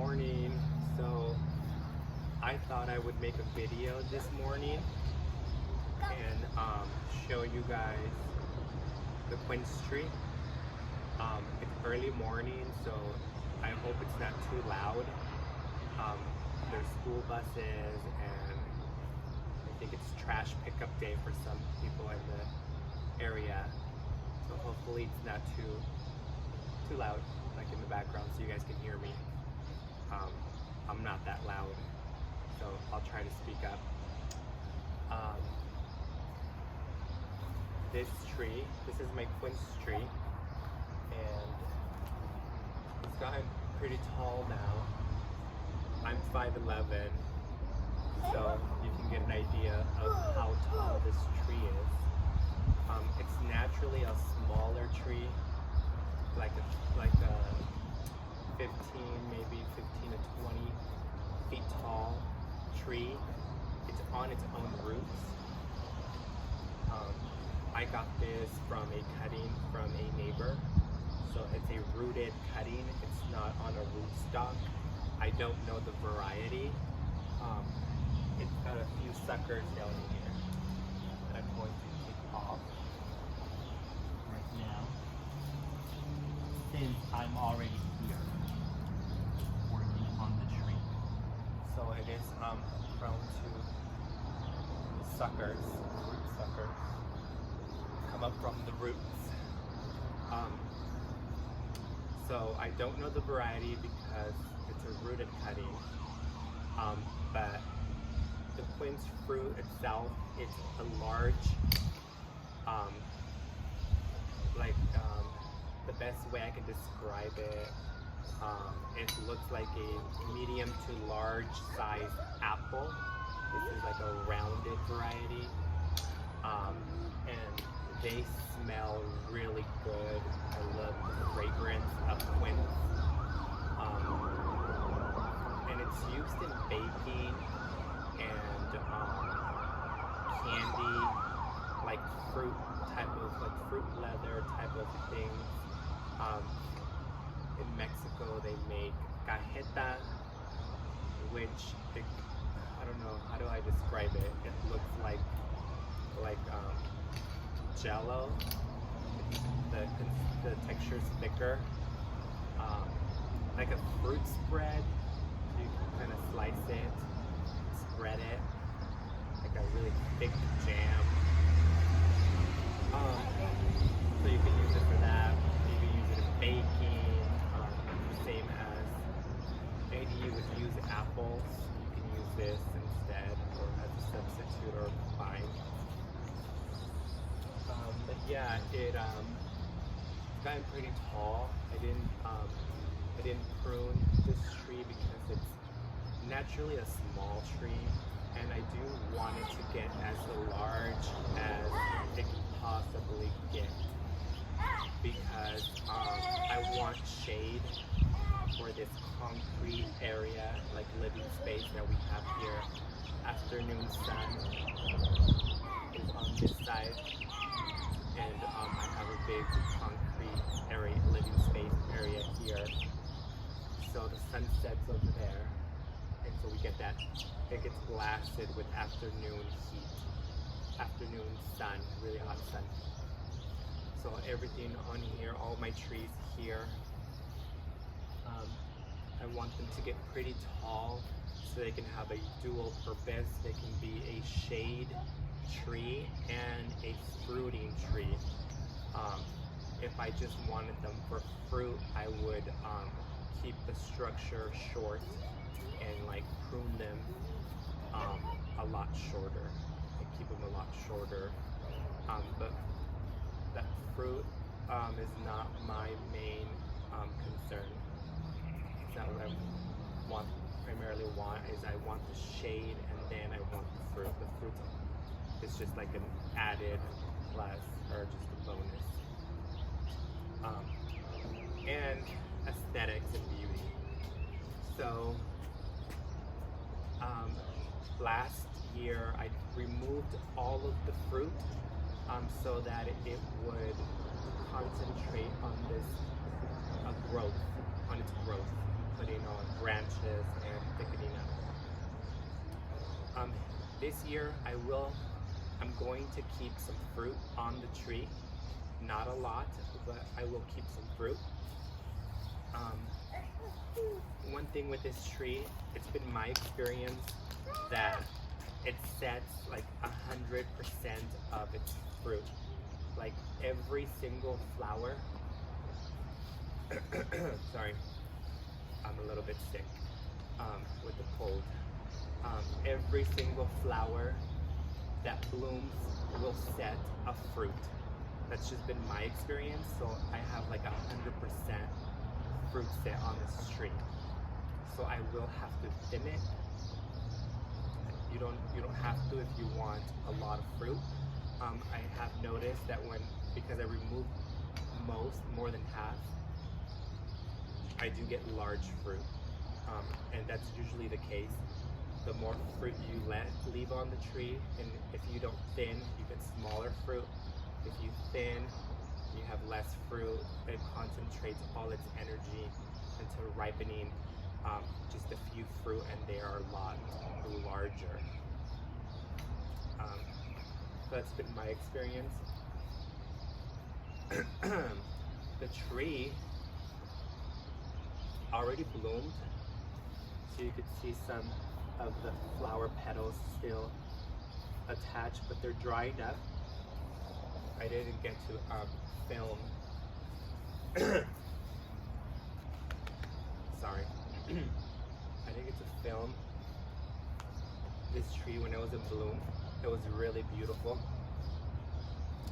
morning. So I thought I would make a video this morning and show you guys the Quince tree. It's early morning, so I hope it's not too loud. There's school buses, and I think it's trash pickup day for some people in the area. So hopefully it's not too loud, like in the background, so you guys can hear me. I'm not that loud, so I'll try to speak up. This tree, this is my Quince tree, and it's gotten pretty tall now. I'm 5'11", so you can get an idea of how tall this tree is. It's naturally a smaller tree, like a 15, maybe 15 to 20 feet tall tree. It's on its own roots. I got this from a cutting from a neighbor, so it's a rooted cutting. It's not on a rootstock. I don't know the variety. It's got a few suckers down here that I'm going to take off right now, since I'm already here working on the tree. So it is prone to suckers, root suckers, come up from the roots. So I don't know the variety because it's a rooted cutting, but the quince fruit itself, it's a large, the best way I can describe it, it looks like a medium to large size apple. This is like a rounded variety, and they smell really good. I love the fragrance of quince. And it's used in baking and candy, like fruit type of, like fruit leather type of things. In Mexico they make cajeta, which I don't know, how do I describe it? It looks like jello. The texture's thicker, like a fruit spread. You can kind of slice it, spread it, like a really thick jam. So you can use it for that. Maybe use it in baking, same as maybe you would use apples. You can use this instead, or as a substitute, or combine. But yeah, it's gotten pretty tall. I didn't prune this tree because it's naturally a small tree, and I do want it to get as large as it can possibly get, because I want shade for this concrete area, like living space that we have here. Afternoon sun is on this side, and I have a big concrete area, living space area here. So the sun sets over there, and so we get that, it gets blasted with afternoon heat, afternoon sun, really hot sun. So everything on here, all my trees here, I want them to get pretty tall so they can have a dual purpose. They can be a shade tree and a fruiting tree. If I just wanted them for fruit, I would keep the structure short and like prune them a lot shorter, and keep them a lot shorter. But that fruit is not my main concern. It's not what I primarily want. Is I want the shade, and then I want the fruit. The fruit is just like an added plus, or just a bonus. And aesthetics and beauty. So last year I removed all of the fruit so that it would concentrate on this growth, on its growth. putting on branches and thickening up. This year I'm going to keep some fruit on the tree. Not a lot, but I will keep some fruit. One thing with this tree, it's been my experience that it sets like 100% of its fruit. Like every single flower, sorry, I'm a little bit sick with the cold. Every single flower that blooms will set a fruit. That's just been my experience. So I have like 100% fruit set on this tree. So I will have to thin it. You don't have to if you want a lot of fruit. I have noticed that because I remove more than half, I do get large fruit, and that's usually the case. The more fruit you leave on the tree, and if you don't thin, you get smaller fruit. If you thin, you have less fruit. It concentrates all its energy into ripening just a few fruit, and they are a lot larger. That's been my experience. The tree already bloomed, so you could see some of the flower petals still attached, but they're dried up. I didn't get to film. Sorry. I didn't get to film this tree when it was in bloom. It was really beautiful.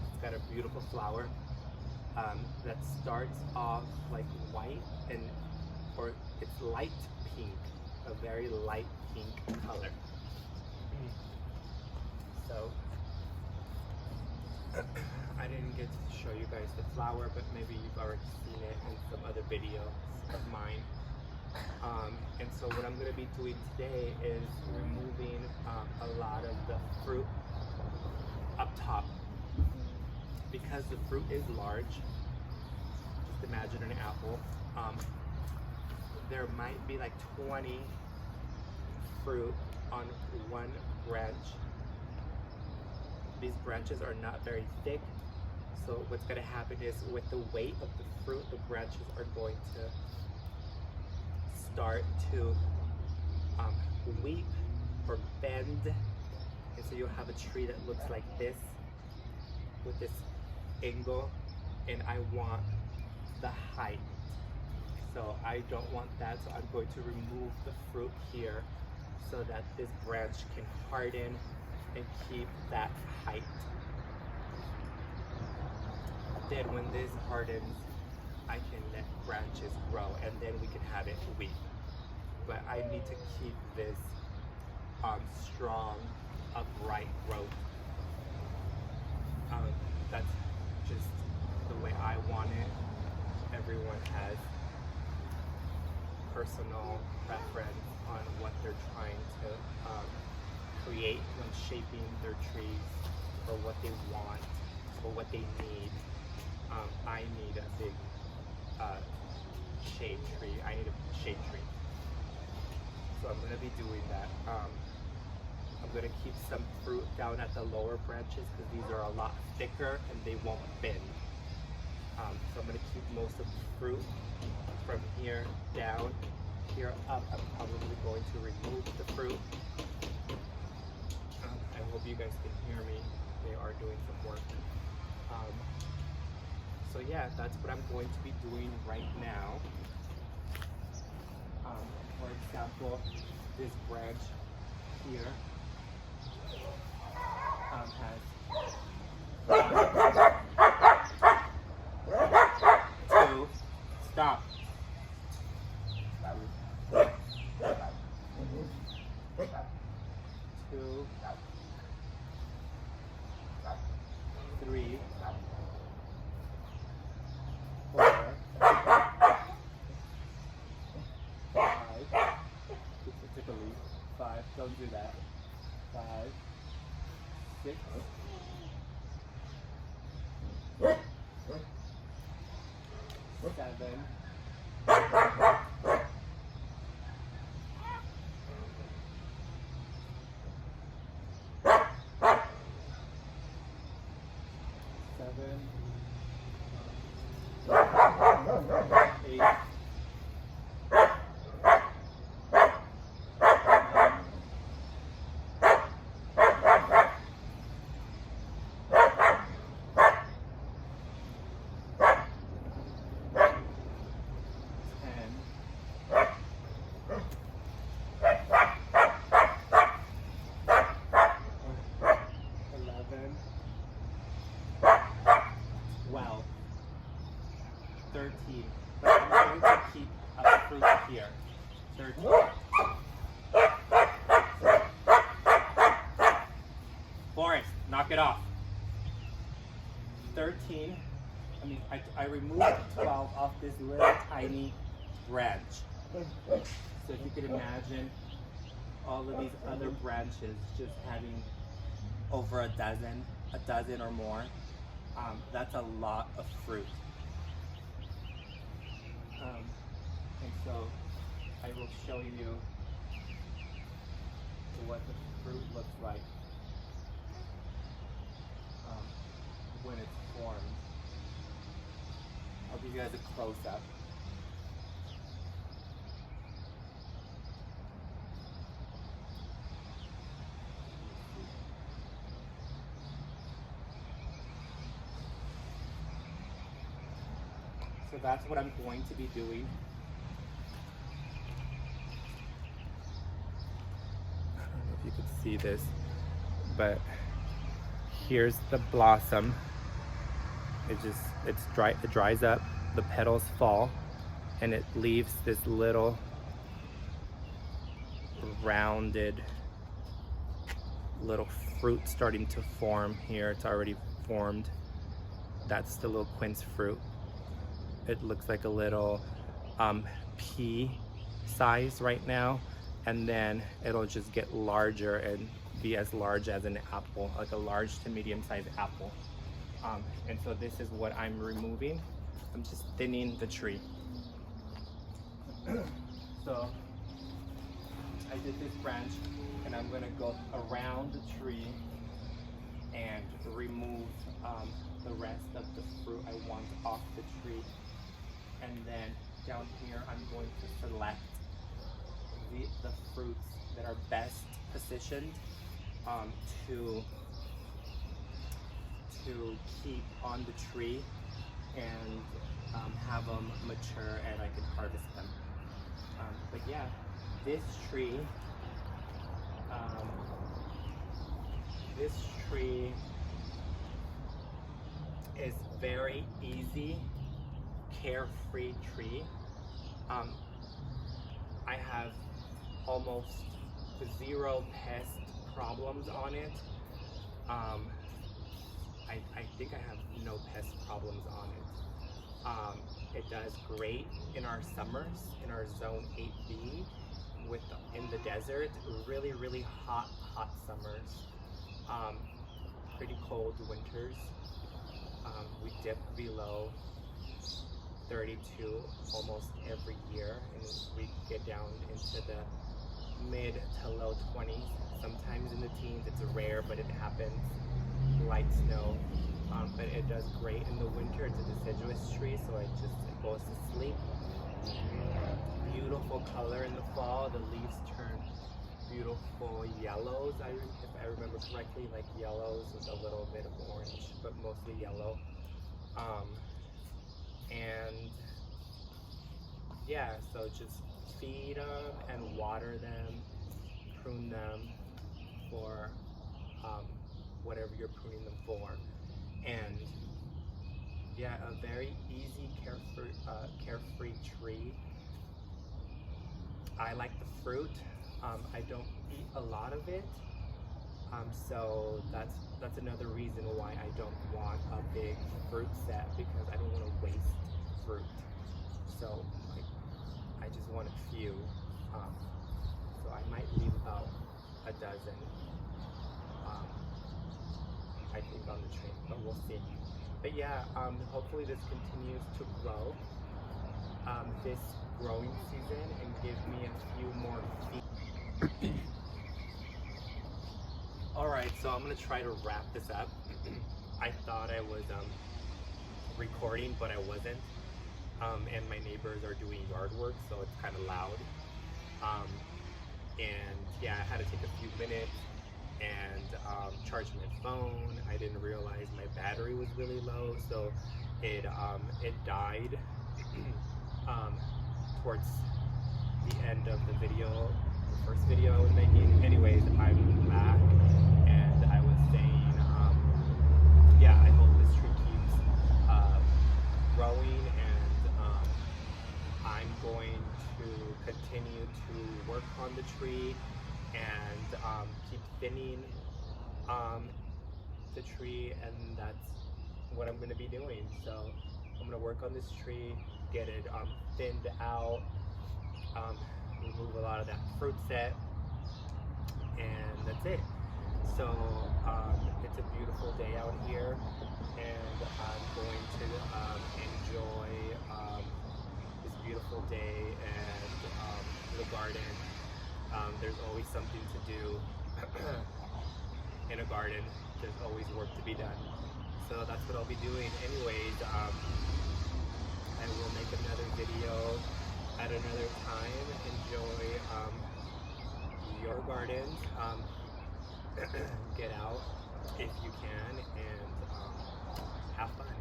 It's got a beautiful flower that starts off like white or it's light pink, a very light pink color. So I didn't get to show you guys the flower, but maybe you've already seen it in some other videos of mine. And so what I'm going to be doing today is removing a lot of the fruit up top. Because the fruit is large, just imagine an apple, there might be like 20 fruit on one branch. These branches are not very thick, so what's going to happen is with the weight of the fruit, the branches are going to start to weep or bend, and so you'll have a tree that looks like this with this angle, and I want the height, so I don't want that, so I'm going to remove the fruit here so that this branch can harden and keep that height. Then when this hardens, I can let branches grow, and then we can have it weep. But I need to keep this strong, upright growth. That's just the way I want it. Everyone has personal preference on what they're trying to create when shaping their trees, or what they want, or what they need. I need a big shade tree. I need a shade tree. So I'm going to be doing that. I'm going to keep some fruit down at the lower branches because these are a lot thicker and they won't bend. So I'm going to keep most of the fruit from here down, here up. I'm probably going to remove the fruit. I hope you guys can hear me. They are doing some work. So yeah, that's what I'm going to be doing right now. For example, this branch here has two, stop. 2, 3, 4, 5. Take a leap. 5. Don't do that. 5, 6, 7, 13. But I'm going to keep a fruit here. 13. Forrest, knock it off. 13. I removed 12 off this little tiny branch. So if you could imagine all of these other branches just having over a dozen or more, that's a lot of fruit. And so I will show you what the fruit looks like when it's formed. I'll give you guys a close-up. So that's what I'm going to be doing. I don't know if you could see this, but here's the blossom. It dries up, the petals fall, and it leaves this little rounded little fruit starting to form here. It's already formed. That's the little quince fruit. It looks like a little pea size right now, and then it'll just get larger and be as large as an apple, like a large to medium-sized apple. And so this is what I'm removing. I'm just thinning the tree. So I did this branch, and I'm gonna go around the tree and remove the rest of the fruit I want off the tree. And then down here, I'm going to select the fruits that are best positioned to keep on the tree and have them mature, and I can harvest them. But yeah, this tree is very easy, carefree tree. I have almost 0 pest problems on it. I think I have no pest problems on it. It does great in our summers, in our zone 8B, in the desert, really hot summers, pretty cold winters. We dip below 32 almost every year, and we get down into the mid to low 20s. Sometimes in the teens. It's rare, but it happens. Light snow, but it does great in the winter. It's a deciduous tree, so it goes to sleep. Beautiful color in the fall. The leaves turn beautiful yellows, if I remember correctly, like yellows with a little bit of orange, but mostly yellow. And yeah, so just feed them and water them, prune them for whatever you're pruning them for. And yeah, a very easy, carefree tree. I like the fruit. I don't eat a lot of it, so that's another reason why I don't want a big fruit set, because I don't want to waste fruit. So I just want a few. So I might leave about a dozen, I think, on the tree, but we'll see. But yeah, hopefully this continues to grow this growing season and give me a few more feet. Alright, so I'm going to try to wrap this up. I thought I was recording, but I wasn't. And my neighbors are doing yard work, so it's kind of loud. And yeah, I had to take a few minutes and charge my phone. I didn't realize my battery was really low, so it died towards the end of the video, the first video I was making. Anyways, I'm back, and I was saying, yeah, I hope this tree keeps growing and continue to work on the tree and keep thinning the tree, and that's what I'm going to be doing. So I'm going to work on this tree, get it thinned out, remove a lot of that fruit set, and that's it. So it's a beautiful day out here, and I'm going to enjoy this beautiful day and the garden. There's always something to do in a garden. There's always work to be done. So that's what I'll be doing. Anyways, I will make another video at another time. Enjoy your gardens. Get out if you can and have fun.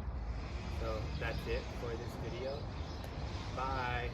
So that's it for this video. Bye.